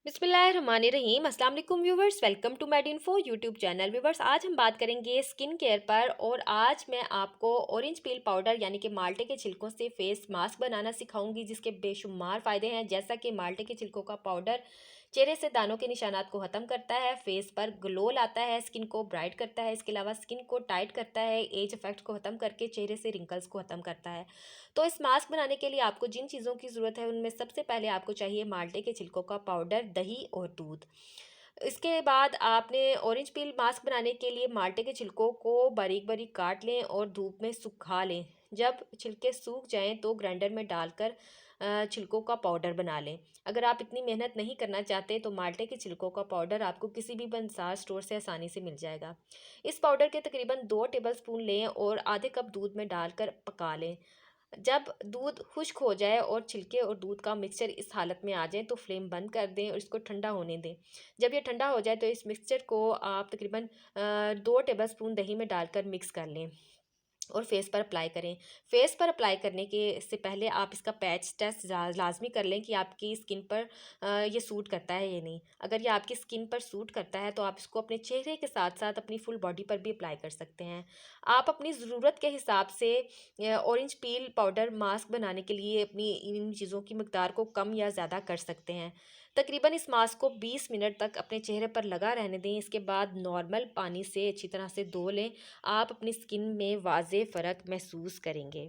बिस्मिल्लाहिर्रहमानिर्रहीम। अस्सलाम वालेकुम viewers, welcome to med info YouTube channel. Viewers, आज हम बात करेंगे स्किन केयर पर और आज मैं आपको ऑरेंज पील पाउडर यानी कि माल्टे के छिलकों से फेस मास्क बनाना सिखाऊंगी जिसके बेशुमार फ़ायदे हैं। जैसा कि माल्टे के छिलकों का पाउडर चेहरे से दानों के निशानात को ख़त्म करता है, फेस पर ग्लो लाता है, स्किन को ब्राइट करता है, इसके अलावा स्किन को टाइट करता है, एज इफेक्ट को ख़त्म करके चेहरे से रिंकल्स को ख़त्म करता है। तो इस मास्क बनाने के लिए आपको जिन चीज़ों की ज़रूरत है उनमें सबसे पहले आपको चाहिए माल्टे के छिलकों का पाउडर, दही और दूध। इसके बाद आपने ऑरेंज पील मास्क बनाने के लिए माल्टे के छिलकों को बारीक बारीक काट लें और धूप में सुखा लें। जब छिलके सूख जाएं तो ग्राइंडर में डालकर छिलकों का पाउडर बना लें। अगर आप इतनी मेहनत नहीं करना चाहते तो माल्टे के छिलकों का पाउडर आपको किसी भी बाजार स्टोर से आसानी से मिल जाएगा। इस पाउडर के तकरीबन 2 टेबलस्पून लें और आधे कप दूध में डालकर पका लें। जब दूध खुश्क हो जाए और छिलके और दूध का मिक्सचर इस हालत में आ जाए तो फ्लेम बंद कर दें और इसको ठंडा होने दें। जब ये ठंडा हो जाए तो इस मिक्सचर को आप तकरीबन 2 टेबलस्पून दही में डालकर मिक्स कर लें और फेस पर अप्लाई करें। फेस पर अप्लाई करने के से पहले आप इसका पैच टेस्ट लाजमी कर लें कि आपकी स्किन पर ये सूट करता है या नहीं। अगर ये आपकी स्किन पर सूट करता है तो आप इसको अपने चेहरे के साथ साथ अपनी फुल बॉडी पर भी अप्लाई कर सकते हैं। आप अपनी ज़रूरत के हिसाब से ऑरेंज पील पाउडर मास्क बनाने के लिए अपनी इन चीज़ों की मकदार को कम या ज़्यादा कर सकते हैं। तकरीबन इस मास्क को 20 मिनट तक अपने चेहरे पर लगा रहने दें। इसके बाद नॉर्मल पानी से अच्छी तरह से धो लें। आप अपनी स्किन में वाज़ेह फ़र्क महसूस करेंगे।